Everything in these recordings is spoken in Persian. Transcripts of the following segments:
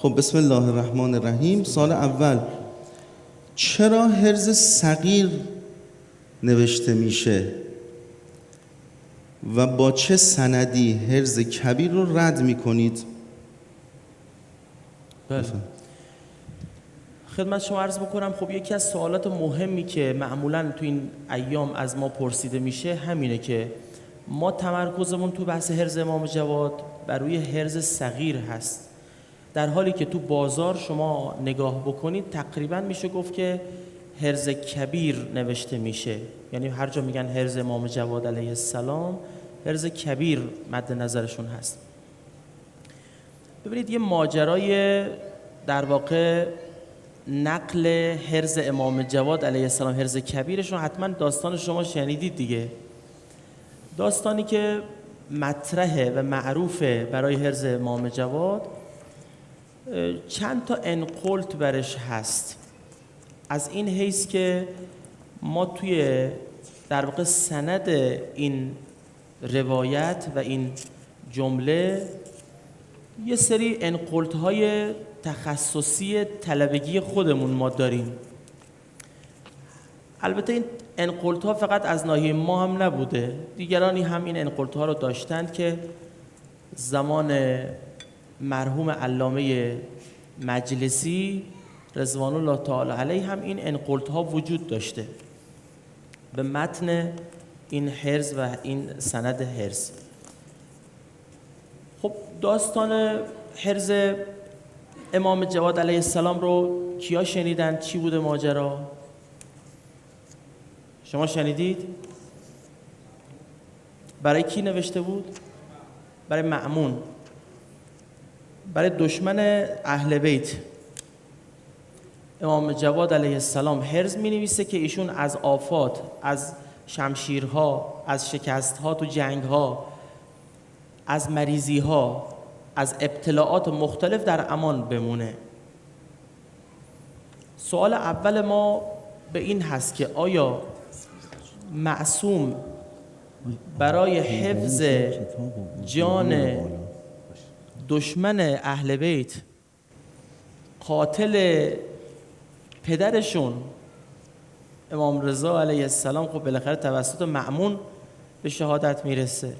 خب بسم الله الرحمن الرحیم. سال اول، چرا حرز صغیر نوشته میشه و با چه سندی حرز کبیر رو رد میکنید؟ بله. خدمت شما عرض بکنم، خب یکی از سوالات مهمی که معمولاً تو این ایام از ما پرسیده میشه همینه که ما تمرکزمون تو بحث حرز امام جواد بر روی حرز صغیر هست، در حالی که تو بازار شما نگاه بکنید تقریباً میشه گفت که حرز کبیر نوشته میشه، یعنی هر جا میگن حرز امام جواد علیه السلام حرز کبیر مد نظرشون هست. ببینید یه ماجرای در واقع نقل حرز امام جواد علیه السلام حرز کبیرش رو حتما داستان شما شنیدید دیگه. داستانی که مطرحه و معروفه برای حرز امام جواد چند تا انقلت برش هست، از این حیث که ما توی در واقع سند این روایت و این جمله یه سری انقلت‌های تخصصی طلبگی خودمون ما داریم. البته این انقلت‌ها فقط از ناحیه ما هم نبوده، دیگرانی هم این انقلت‌ها رو داشتند که زمان مرحوم علامه مجلسی رضوان الله تعالی علیه هم این انقلت‌ها وجود داشته به متن این حرز و این سند حرز. خب داستان حرز امام جواد علیه السلام رو کیا شنیدن؟ چی بوده ماجرا؟ شما شنیدید؟ برای کی نوشته بود؟ برای مأمون، برای دشمن اهل بیت. امام جواد علیه السلام حرز می نویسه که ایشون از آفات، از شمشیرها، از شکستها تو جنگها، از مریضیها، از ابتلاعات مختلف در امان بمونه. سوال اول ما به این هست که آیا معصوم برای حفظ جان دشمن اهل بیت، قاتل پدرشون امام رضا علیه السلام، خب بالاخره توسط مأمون به شهادت میرسه،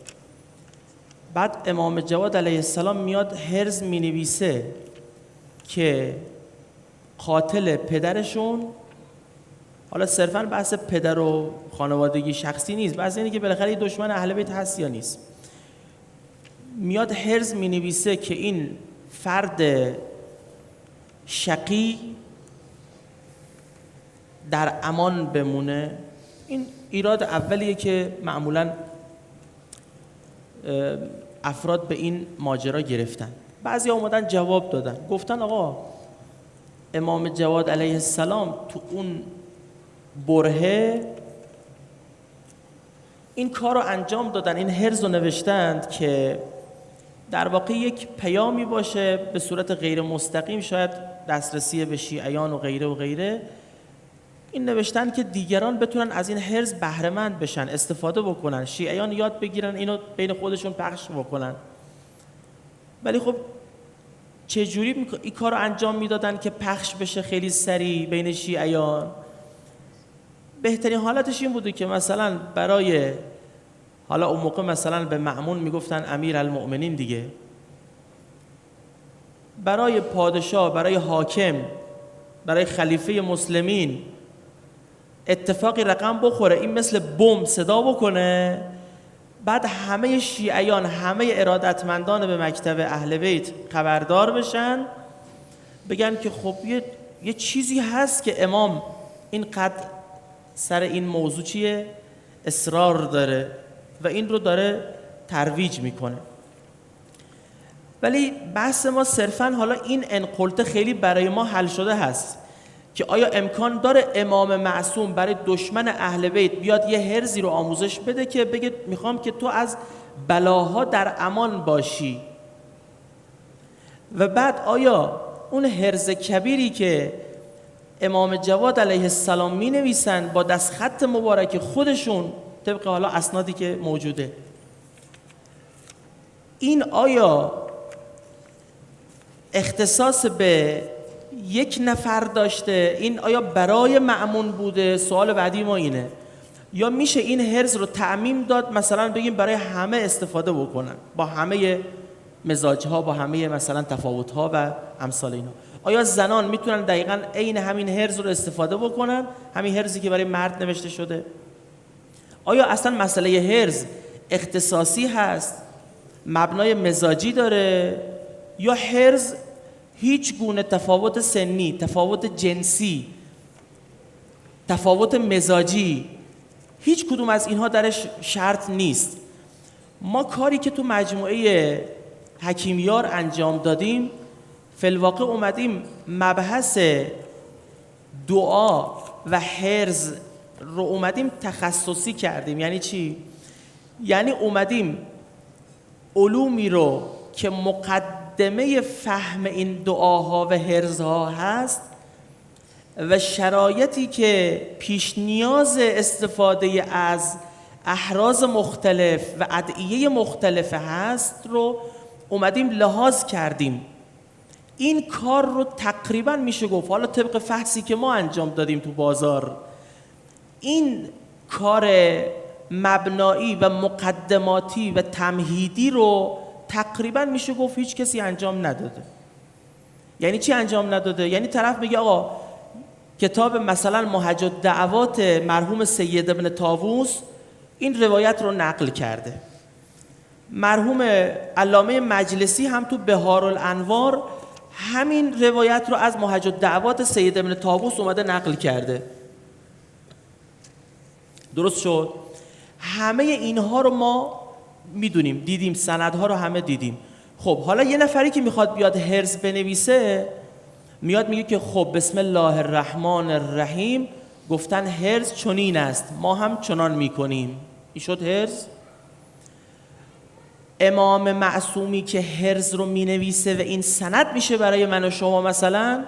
بعد امام جواد علیه السلام میاد حرز مینویسه که قاتل پدرشون، حالا صرفاً بحث پدر و خانوادگی شخصی نیست، بحث اینه که بالاخره یه دشمن اهل بیت هست یا نیست، میاد حرز مینویسه که این فرد شقی در امان بمونه. این ایراد اولیه که معمولاً افراد به این ماجرا گرفتن. بعضی اومدن جواب دادن، گفتن آقا امام جواد علیه السلام تو اون برهه این کار رو انجام دادن، این حرز رو نوشتند که در واقع یک پیامی باشه به صورت غیر مستقیم، شاید دسترسی به شیعیان و غیره و غیره، این نوشتن که دیگران بتونن از این حرز بهره مند بشن، استفاده بکنن، شیعیان یاد بگیرن اینو بین خودشون پخش بکنن. ولی خب چجوری این کار رو انجام میدادن که پخش بشه خیلی سریع بین شیعیان؟ بهترین حالتش این بوده که مثلا برای، حالا اون موقع مثلا به مأمون میگفتن امیر المؤمنین دیگه، برای پادشاه، برای حاکم، برای خلیفه مسلمین اتفاقی رقم بخوره، این مثل بمب صدا بکنه، بعد همه شیعیان، همه ارادتمندان به مکتب اهل بیت خبردار بشن، بگن که خب یه چیزی هست که امام اینقدر سر این موضوع چیه؟ اصرار داره و این رو داره ترویج میکنه. ولی بحث ما صرفاً حالا این انقلت خیلی برای ما حل شده هست که آیا امکان داره امام معصوم برای دشمن اهل بیت بیاد یه حرزی رو آموزش بده که بگه میخوام که تو از بلاها در امان باشی، و بعد آیا اون حرز کبیری که امام جواد علیه السلام می نویسن با دستخط مبارک خودشون طبق حالا اسنادی که موجوده، این آیا اختصاص به یک نفر داشته، این آیا برای مأمون بوده؟ سوال بعدی ما اینه. یا میشه این حرز رو تعمیم داد، مثلا بگیم برای همه استفاده بکنن، با همه مزاجها، با همه مثلا تفاوتها و امثال اینا. آیا زنان میتونن دقیقاً عین همین حرز رو استفاده بکنن، همین حرزی که برای مرد نوشته شده؟ آیا اصلا مسئله حرز اختصاصی هست، مبنای مزاجی داره، یا حرز هیچ گونه تفاوت سنی، تفاوت جنسی، تفاوت مزاجی، هیچ کدوم از اینها درش شرط نیست؟ ما کاری که تو مجموعه حکیمیار انجام دادیم، فی الواقع اومدیم مبحث دعا و حرز رو اومدیم تخصصی کردیم. یعنی چی؟ یعنی اومدیم علومی رو که مقدمه فهم این دعاها و حرزها هست و شرایطی که پیش نیاز استفاده از احراز مختلف و ادعیه مختلف هست رو اومدیم لحاظ کردیم. این کار رو تقریبا میشه گفت، حالا طبق فحصی که ما انجام دادیم تو بازار، این کار مبنایی و مقدماتی و تمهیدی رو تقریبا میشه گفت هیچ کسی انجام نداده. یعنی چی انجام نداده؟ یعنی طرف میگه آقا کتاب مثلا محج الدعوات مرحوم سید ابن طاووس این روایت رو نقل کرده، مرحوم علامه مجلسی هم تو بهار الانوار همین روایت رو از محج الدعوات سید ابن طاووس اومده نقل کرده. درست شد؟ همه اینها رو ما میدونیم، دیدیم، سندها رو همه دیدیم. خب حالا یه نفری که میخواد بیاد حرز بنویسه، میاد میگه که خب بسم الله الرحمن الرحیم گفتن حرز چنین است، ما هم چنان میکنیم. این شد حرز؟ امام معصومی که حرز رو مینویسه و این سند میشه برای من و شما مثلا،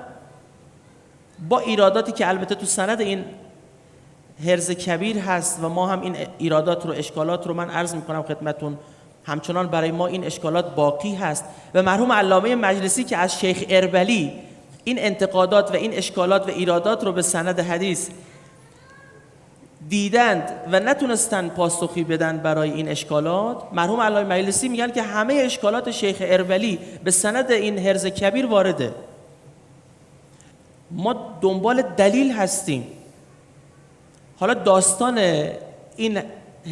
با ایراداتی که البته تو سند این حرز کبیر هست و ما هم این ایرادات رو، اشکالات رو من عرض میکنم خدمتون، همچنان برای ما این اشکالات باقی هست و مرحوم علامه مجلسی که از شیخ اربلی این انتقادات و این اشکالات و ایرادات رو به سند حدیث دیدند و نتونستن پاسخی بدن برای این اشکالات، مرحوم علامه مجلسی میگن که همه اشکالات شیخ اربلی به سند این حرز کبیر وارده. ما دنبال دلیل هستیم. حالا داستان این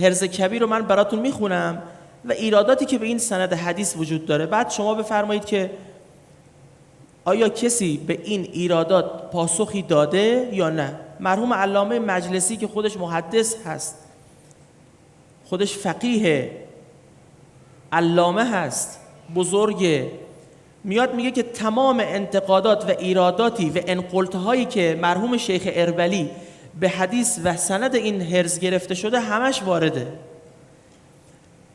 حرز کبیر رو من براتون میخونم و ایراداتی که به این سند حدیث وجود داره، بعد شما بفرمایید که آیا کسی به این ایرادات پاسخی داده یا نه. مرحوم علامه مجلسی که خودش محدث هست، خودش فقیه، علامه هست، بزرگه، میاد میگه که تمام انتقادات و ایراداتی و انقلتهایی که مرحوم شیخ اربلی به حدیث و سند این حرز گرفته شده همش وارده.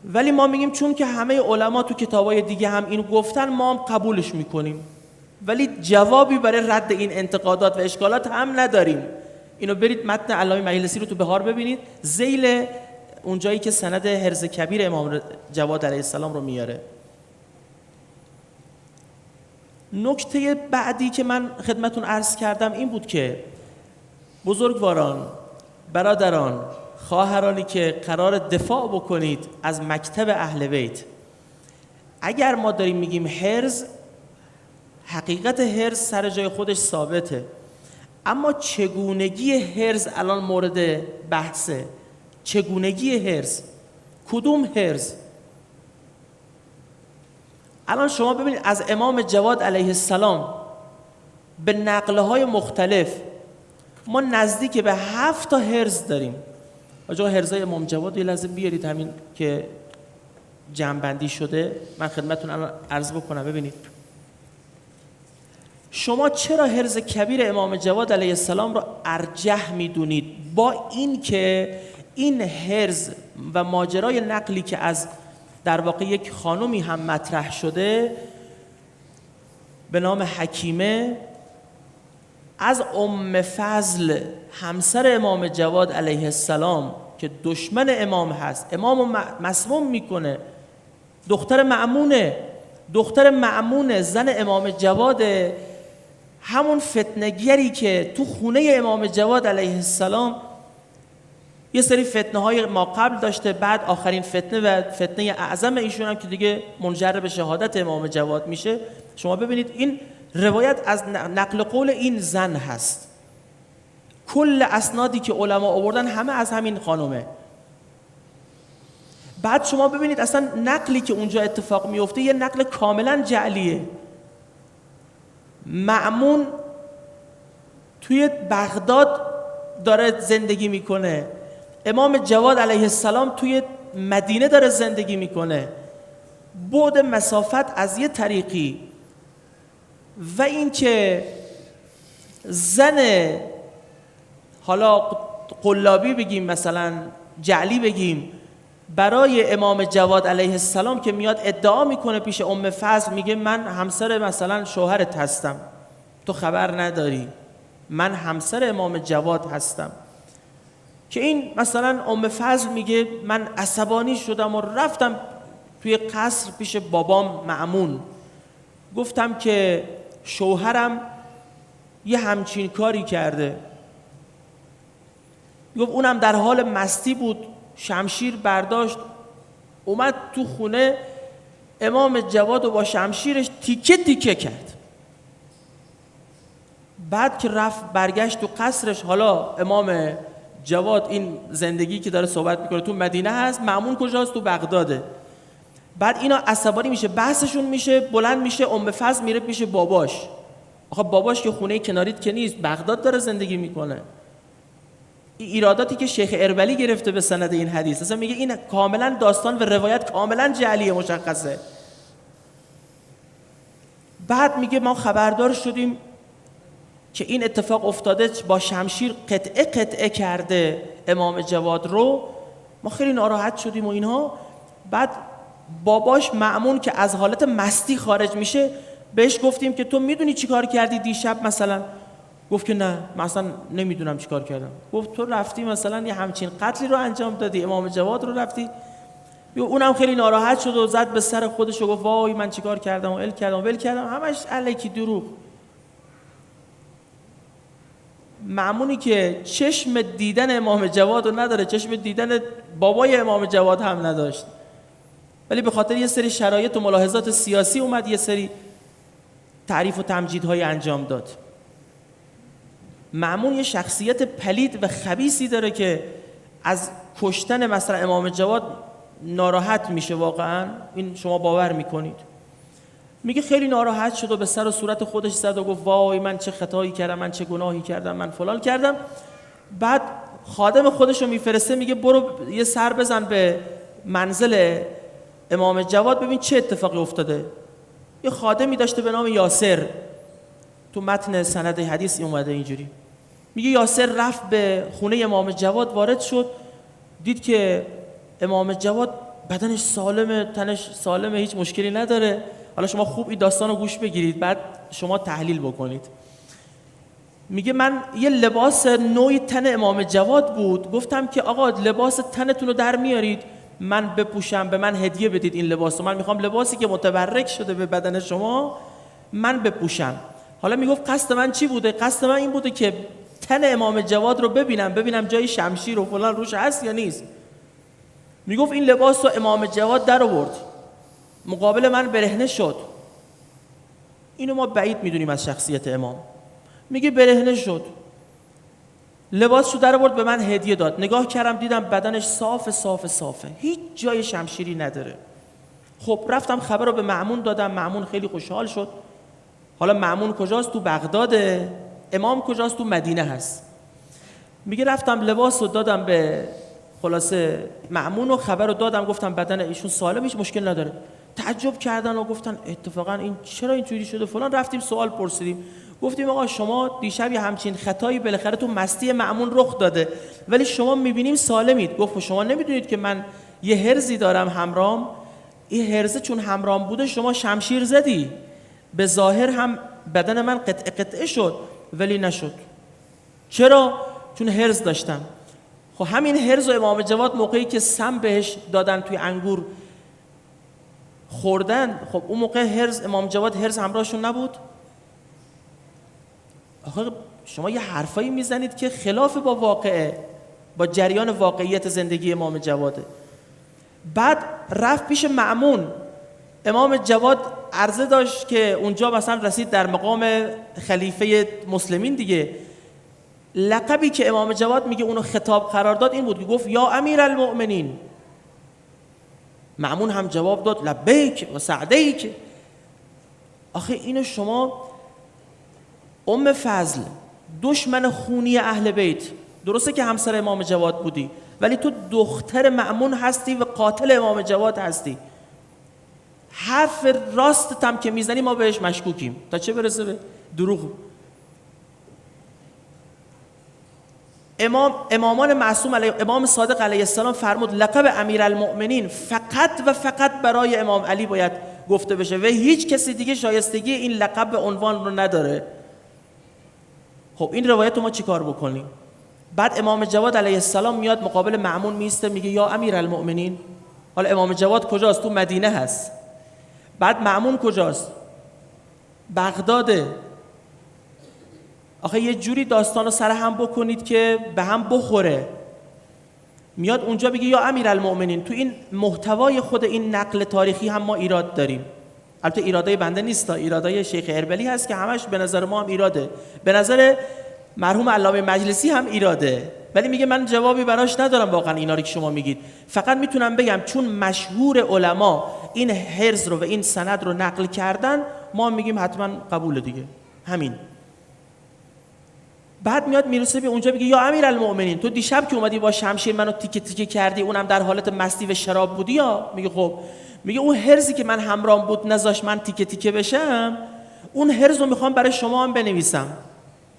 ولی ما میگیم چون که همه علما تو کتابای دیگه هم اینو گفتن، ما هم قبولش میکنیم، ولی جوابی برای رد این انتقادات و اشکالات هم نداریم. اینو برید متن علامه مجلسی رو تو بهار ببینید، ذیل اونجایی که سند حرز کبیر امام جواد علیه السلام رو میاره. نکته بعدی که من خدمتون عرض کردم این بود که بزرگواران، برادران، خواهرانی که قرار دفاع بکنید از مکتب اهل بیت، اگر ما داریم میگیم حرز، حقیقت حرز سر جای خودش ثابته، اما چگونگی حرز الان مورد بحثه. چگونگی حرز، کدوم حرز؟ الان شما ببینید از امام جواد علیه السلام به نقلهای مختلف ما نزدیک به 7 تا حرز داریم. آجا حرزای امام جواد یه لحظه بیارید، همین که جمع‌بندی شده من خدمتتون الان عرض بکنم. ببینید شما چرا حرز کبیر امام جواد علیه السلام رو ارجح میدونید، با این که این حرز و ماجرای نقلی که از در واقع یک خانومی هم مطرح شده به نام حکیمه از ام فضل همسر امام جواد علیه السلام که دشمن امام هست، امام مسموم میکنه، دختر مأمونه، دختر مأمون زن امام جواد، همون فتنه‌گری که تو خونه امام جواد علیه السلام یه سری فتنه های ما قبل داشته، بعد آخرین فتنه و فتنه اعظم ایشون هم که دیگه منجر به شهادت امام جواد میشه. شما ببینید این روایت از نقل قول این زن هست، کل اسنادی که علما آوردن همه از همین خانومه. بعد شما ببینید اصلا نقلی که اونجا اتفاق میفته یه نقل کاملا جعلیه. مأمون توی بغداد داره زندگی میکنه، امام جواد علیه السلام توی مدینه داره زندگی میکنه، بعد مسافت از یه طریقی و این که زن حالا قلابی بگیم مثلا جعلی بگیم برای امام جواد علیه السلام که میاد ادعا میکنه پیش ام فضل، میگه من همسر مثلا شوهرت هستم، تو خبر نداری، من همسر امام جواد هستم. که این مثلا ام فضل میگه من عصبانی شدم و رفتم توی قصر پیش بابام مأمون، گفتم که شوهرم یه همچین کاری کرده. گفت اونم در حال مستی بود، شمشیر برداشت اومد تو خونه امام جواد و با شمشیرش تیکه تیکه کرد. بعد که رفت برگشت تو قصرش، حالا امام جواد این زندگی که داره صحبت میکنه تو مدینه هست، مأمون کجاست؟ تو بغداده. بعد اینا عصبانی میشه، بحثشون میشه، بلند میشه، ام فضل میره پیش باباش. آخه باباش که خونه کناریت که نیست، بغداد داره زندگی میکنه. ایراداتی که شیخ اربلی گرفته به سند این حدیث، اصلا میگه این کاملا داستان و روایت کاملا جعلیه، مشخصه. بعد میگه ما خبردار شدیم که این اتفاق افتاده، با شمشیر قطعه قطعه کرده امام جواد رو، ما خیلی ناراحت شدیم و اینها. بعد باباش مأمون که از حالت مستی خارج میشه، بهش گفتیم که تو میدونی چی کار کردی دیشب مثلا؟ گفت که نه من اصلا نمیدونم چی کار کردم. گفت تو رفتی مثلا یه همچین قتلی رو انجام دادی، امام جواد رو رفتی. اونم خیلی ناراحت شد و زد به سر خودش و گفت وای من چیکار کردم و ول کردم، همش الکی دروغ. مأمونی که چشم دیدن امام جواد رو نداره، چشم دیدن بابای امام جواد هم نداشت، ولی به خاطر یه سری شرایط و ملاحظات سیاسی اومد یه سری تعریف و تمجیدهای انجام داد. مأمون یه شخصیت پلید و خبیثی داره که از کشتن مثلا امام جواد ناراحت میشه، واقعا این شما باور میکنید. میگه خیلی ناراحت شد و به سر و صورت خودش زد و گفت وای من چه خطایی کردم، من چه گناهی کردم، من فلان کردم. بعد خادم خودش رو میفرسته، میگه برو یه سر بزن به منزل امام جواد ببین چه اتفاقی افتاده. یه خادمی داشته به نام یاسر، تو متن سند حدیث اومده اینجوری. میگه یاسر رفت به خونه امام جواد، وارد شد، دید که امام جواد بدنش سالمه، تنش سالمه، هیچ مشکلی نداره. حالا شما خوب این داستان رو گوش بگیرید، بعد شما تحلیل بکنید. میگه من یه لباس نوعی تن امام جواد بود، گفتم که آقا لباس تنتون رو در میارید من بپوشم، به من هدیه بدید این لباس رو، من میخوام لباسی که متبرک شده به بدن شما من بپوشم. حالا میگفت قصد من چی بوده؟ قصد من این بوده که تن امام جواد رو ببینم جای شمشیر و فلان روش هست یا نیست. میگفت این لباس رو امام جواد در آورد، مقابل من برهنه شد. اینو ما بعید میدونیم از شخصیت امام. میگه برهنه شد، لباسشو در آورد به من هدیه داد. نگاه کردم دیدم بدنش صافه، هیچ جای شمشیری نداره. خب رفتم خبر رو به مأمون دادم، مأمون خیلی خوشحال شد. حالا مأمون کجاست؟ تو بغداده. امام کجاست؟ تو مدینه هست. میگه رفتم لباس رو دادم به خلاصه مأمون و خبر رو دادم، گفتم بدن ایشون سالم، هیچ مشکل نداره. تعجب کردن و گفتن اتفاقا این چرا اینجوری شده فلان. رفتیم سوال پرسیدیم، گفتیم آقا شما دیشب یه همچین خطایی بالاخره تو مستی مأمون رخ داده، ولی شما میبینیم سالمید. گفت شما نمیدونید که من یه هرزی دارم همرام، این هرزه چون همرام بوده شما شمشیر زدی، به ظاهر هم بدن من قطعه شد ولی نشد. چرا؟ چون هرز داشتم. خب همین هرز و امام جواد موقعی که سم بهش دادن توی انگور خوردن. خب اون موقع هرز امام جواد هرز همراهشون نبود؟ آخه شما یه حرفایی میزنید که خلاف با واقعه، با جریان واقعیت زندگی امام جواده. بعد رفت پیش مأمون. امام جواد عرضه داشت که اونجا مثلا رسید در مقام خلیفه مسلمین دیگه. لقبی که امام جواد میگه اونو خطاب قرار داد این بود که گفت یا امیرالمؤمنین. مأمون هم جواب داد لبیک و سعدیک. آخه اینو شما ام فضل، دشمن خونی اهل بیت، درسته که همسر امام جواد بودی ولی تو دختر مأمون هستی و قاتل امام جواد هستی. حرف راستت هم که میزنی ما بهش مشکوکیم، تا چه برسه به دروغ. امامان معصوم امام صادق علیه السلام فرمود لقب امیرالمؤمنین فقط و فقط برای امام علی باید گفته بشه و هیچ کسی دیگه شایستگی این لقب به عنوان رو نداره. خب این روایت رو ما چی کار بکنیم؟ بعد امام جواد علیه السلام میاد مقابل مأمون میسته میگه یا امیرالمؤمنین. حالا امام جواد کجاست؟ تو مدینه هست. بعد مأمون کجاست؟ بغداده. آخه یه جوری داستان رو سر هم بکنید که به هم بخوره. میاد اونجا بگه یا امیرالمؤمنین. تو این محتوای خود این نقل تاریخی هم ما ایراد داریم. البته ایرادای بنده نیست، ایرادای شیخ اربلی هست که همش به نظر ما هم ایراده، به نظر مرحوم علامه مجلسی هم ایراده، ولی میگه من جوابی براش ندارم واقعا اینا رو که شما میگید. فقط میتونم بگم چون مشهور علما این حرز رو و این سند رو نقل کردن ما میگیم حتما قبول دیگه، همین. بعد میاد میرسه به اونجا بگه یا امیرالمؤمنین تو دیشب که اومدی با شمشیر منو تیکه تیکه کردی اونم در حالت مستی و شراب بودی یا؟ میگه خب. میگه اون هرزی که من همراهم بود نذاش من تیکه تیکه بشم، اون هرز رو میخوام برای شما هم بنویسم.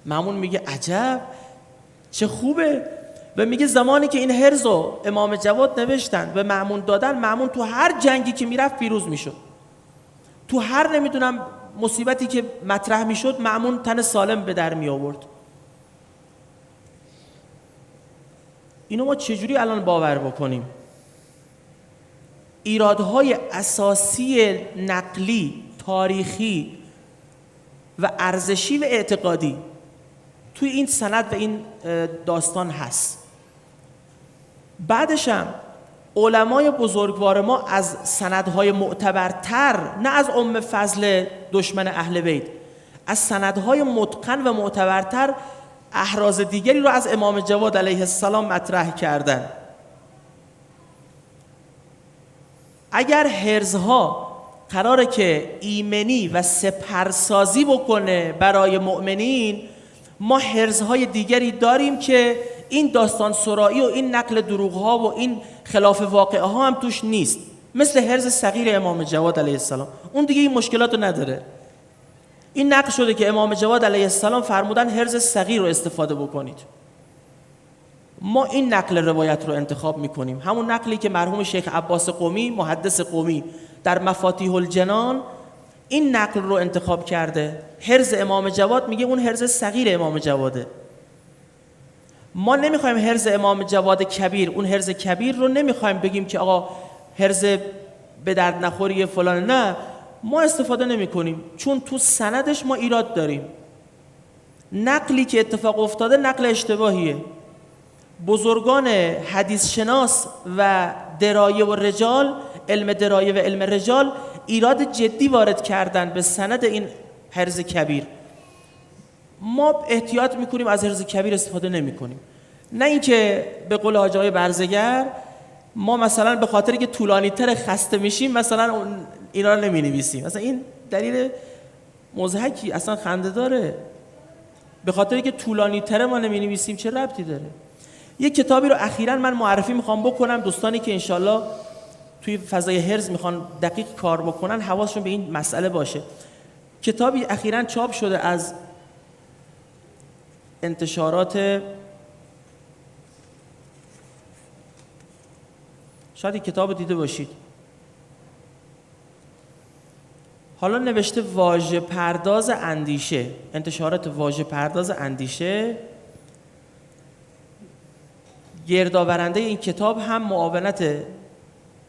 مأمون میگه عجب چه خوبه. و میگه زمانی که این هرز رو امام جواد نوشتن و مأمون دادن، مأمون تو هر جنگی که میرفت پیروز میشد. تو هر نمیدونم مصیبتی که مطرح میشد مأمون تن سالم به در می آورد. اینو ما چجوری الان باور بکنیم؟ ایرادهای اساسی نقلی، تاریخی و ارزشی و اعتقادی توی این سند و این داستان هست. بعدش هم علمای بزرگوار ما از سندهای معتبرتر، نه از ام فضل دشمن اهل بیت، از سندهای متقن و معتبرتر احراز دیگری رو از امام جواد علیه السلام مطرح کردن. اگر هرزها قراره که ایمنی و سپرسازی بکنه برای مؤمنین، ما هرزهای دیگری داریم که این داستان سرایی و این نقل دروغها و این خلاف واقعه ها هم توش نیست، مثل هرز صغیر امام جواد علیه السلام. اون دیگه این مشکلات رو نداره. این نقل شده که امام جواد علیه السلام فرمودن هرز صغیر رو استفاده بکنید. ما این نقل روایت رو انتخاب میکنیم، همون نقلی که مرحوم شیخ عباس قمی، محدث قمی، در مفاتیح الجنان این نقل رو انتخاب کرده. هرز امام جواد میگه اون هرز صغیر امام جواده. ما نمیخوایم هرز امام جواد کبیر، اون هرز کبیر رو نمیخوایم بگیم که آقا هرز به درد نخوری فلان، نه، ما استفاده نمی کنیم چون تو سندش ما ایراد داریم. نقلی که اتفاق افتاده نقل اشتباهیه. بزرگان حدیث شناس و درایه و رجال، علم درایه و علم رجال، ایراد جدی وارد کردن به سند این هرز کبیر. ما احتیاط میکنیم از هرز کبیر استفاده نمی کنیم. نه اینکه به قول حاج آقای برزگر ما مثلا به خاطر که طولانی تر خسته میشیم مثلا اینا رو نمی نویسیم. مثلا این دلیل مضحکی، اصلا خنده داره. به خاطر که طولانی تر ما نمی نویسیم چه ربطی داره؟ یک کتابی رو اخیراً من معرفی میخوام بکنم، دوستانی که انشالله توی فضای هرز میخوان دقیق کار بکنن حواسشون به این مسئله باشه. کتابی اخیراً چاپ شده از انتشارات، شاید این کتاب دیده باشید، حالا نوشته واژه پرداز اندیشه، انتشارات واژه پرداز اندیشه. گردآورنده این کتاب هم معاونت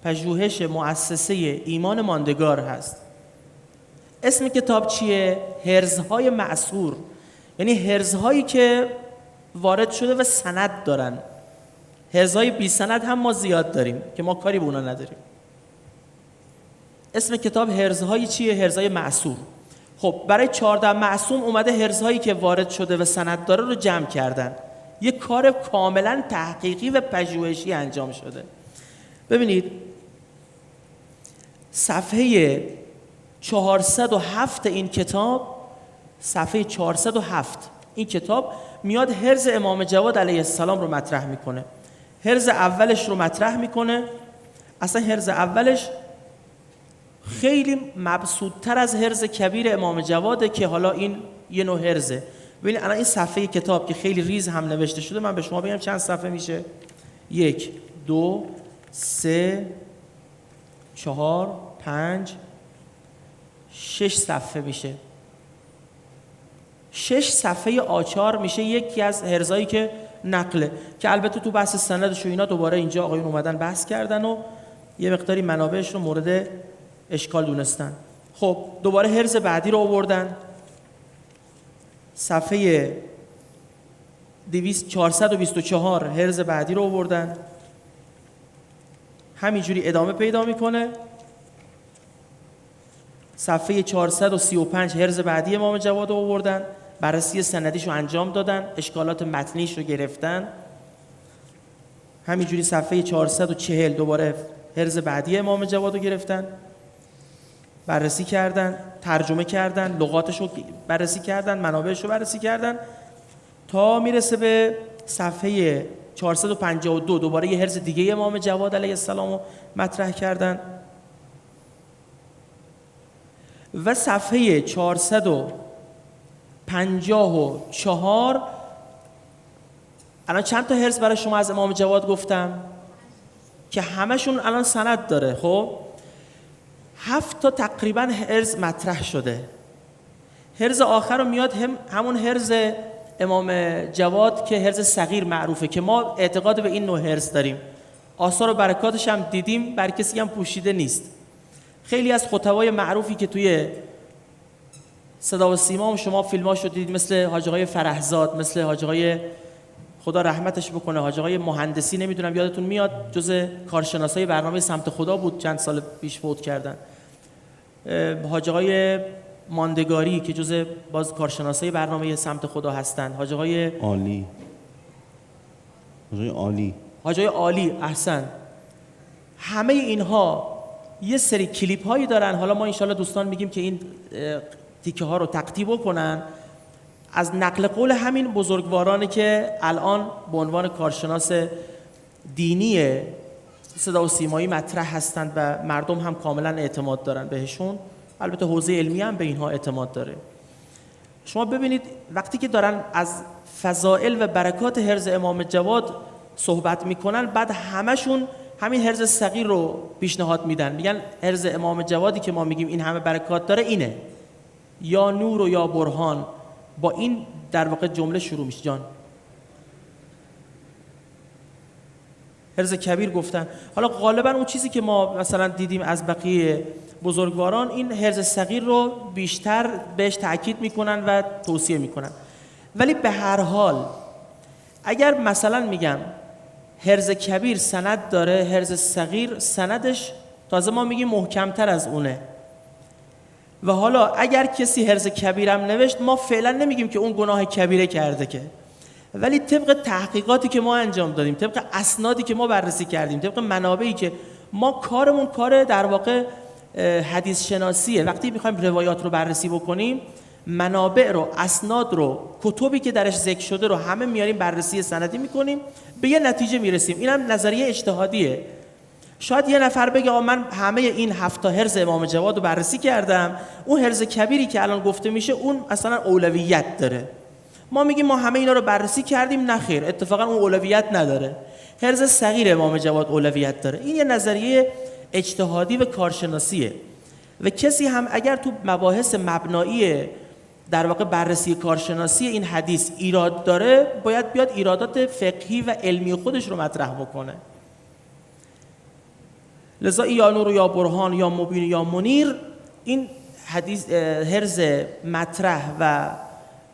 پژوهش مؤسسه ایمان ماندگار هست. اسم کتاب چیه؟ حرزهای معصور، یعنی حرزهایی که وارد شده و سند دارن. حرزهای بی سند هم ما زیاد داریم که ما کاری به اونا نداریم. اسم کتاب حرزهای چیه؟ حرزهای معصور. خب برای 14 معصوم اومده حرزهایی که وارد شده و سند داره رو جمع کردن. یه کار کاملا تحقیقی و پژوهشی انجام شده. ببینید صفحه 407 این کتاب، صفحه 407 این کتاب میاد حرز امام جواد علیه السلام رو مطرح میکنه. حرز اولش رو مطرح میکنه. اصلا حرز اولش خیلی مبسوط‌تر از حرز کبیر امام جواده که حالا این یه نوع حرزه. ببینید الان این صفحه کتاب که خیلی ریز هم نوشته شده، من به شما بگم چند صفحه میشه؟ 1 2 3 4 5 6 صفحه میشه. 6 صفحه آچار میشه یکی از حرزایی که نقله، که البته تو بحث سندش و اینا دوباره اینجا آقایون اومدن بحث کردن و یه مقداری منابعش رو مورد اشکال دونستن. خب دوباره حرز بعدی رو آوردن، صفحه 424 حرز بعدی رو آوردن، همینجوری ادامه پیدا میکنه. صفحه 435 حرز بعدی امام جواد رو آوردن، بررسی سندیش رو انجام دادن، اشکالات متنیش رو گرفتن. همینجوری صفحه 440 دوباره حرز بعدی امام جواد رو گرفتن، بررسی کردن، ترجمه کردن، لغاتش رو بررسی کردن، منابعش رو بررسی کردن، تا میرسه به صفحه 452 دوباره یه حرز دیگه امام جواد علیه السلام رو مطرح کردن و صفحه 454 الان چند تا حرز برای شما از امام جواد گفتم که همشون الان سند داره. خب 7 تا تقریبا حرز مطرح شده. حرز آخر رو میاد همون حرز امام جواد که حرز صغیر معروفه، که ما اعتقاد به این نوع حرز داریم. آثار و برکاتش هم دیدیم، بر کسی هم پوشیده نیست. خیلی از خطبای معروفی که توی صدا و سیما هم شما فیلماشو دیدید، مثل حاج آقای فرحزاد، مثل حاج آقای خدا رحمتش بکنه، حاج آقای مهندسی، نمیدونم یادتون میاد، جز کارشناسای برنامه سمت خدا بود، چند سال پیش فوت کردن. حاج آقای ماندگاری که جز باز کارشناسای برنامه سمت خدا هستن، حاج آقای عالی، حاج آقای عالی، احسن. همه اینها یه سری کلیپ هایی دارن. حالا ما انشالله دوستان میگیم که این تیکه ها رو تقطیع بکنن از نقل قول همین بزرگوارانی که الان به عنوان کارشناس دینی صدا و سیمایی مطرح هستند و مردم هم کاملا اعتماد دارن بهشون. البته حوزه علمی هم به اینها اعتماد داره. شما ببینید وقتی که دارن از فضائل و برکات حرز امام جواد صحبت میکنن، بعد همشون همین حرز صغیر رو پیشنهاد میدن، میگن حرز امام جوادی که ما میگیم این همه برکات داره اینه، یا نور و یا برهان. با این در واقع جمله شروع میشه. جان حرز کبیر گفتن. حالا غالبا اون چیزی که ما مثلا دیدیم از بقیه بزرگواران، این حرز صغیر رو بیشتر بهش تاکید میکنن و توصیه میکنن. ولی به هر حال اگر مثلا میگم حرز کبیر سند داره، حرز صغیر سندش تازه ما میگیم محکمتر از اونه، و حالا اگر کسی حرز کبیرم نوشت، ما فعلا نمیگیم که اون گناه کبیره کرده که، ولی طبق تحقیقاتی که ما انجام دادیم، طبق اسنادی که ما بررسی کردیم، طبق منابعی که ما کارمون کار در واقع حدیث شناسیه. وقتی میخوایم روایات رو بررسی بکنیم، منابع رو، اسناد رو، کتبی که درش ذکر شده رو همه میاریم بررسی سندی میکنیم، به یه نتیجه میرسیم. اینم نظریه اجتهادیه. شاید یه نفر بگه من همه این 7 تا حرز امام جواد رو بررسی کردم، اون حرز کبیری که الان گفته میشه اون اصلا اولویت داره. ما میگیم ما همه اینا رو بررسی کردیم، نه خیر، اتفاقا اون اولویت نداره. حرز صغیر امام جواد اولویت داره. این یه نظریه اجتهادی و کارشناسیه و کسی هم اگر تو مباحث مبنایی در واقع بررسی کارشناسی این حدیث ایراد داره، باید بیاد ایرادات فقهی و علمی خودش رو مطرح بکنه. لذا این یا نور یا برهان یا مبین یا منیر، این حدیث حرز مطرح و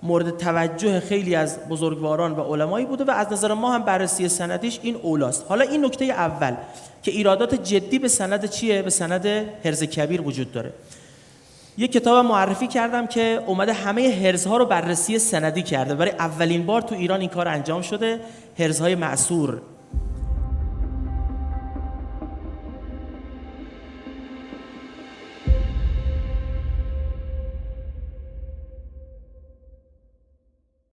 مورد توجه خیلی از بزرگواران و علمایی بوده و از نظر ما هم بررسی سندیش این اولاست. حالا این نکته اول که ایرادات جدی به سند چیه؟ به سند حرز کبیر وجود داره. یک کتاب معرفی کردم که اومده همه حرزها رو بررسی سندی کرده. برای اولین بار تو ایران این کار انجام شده. حرزهای معصور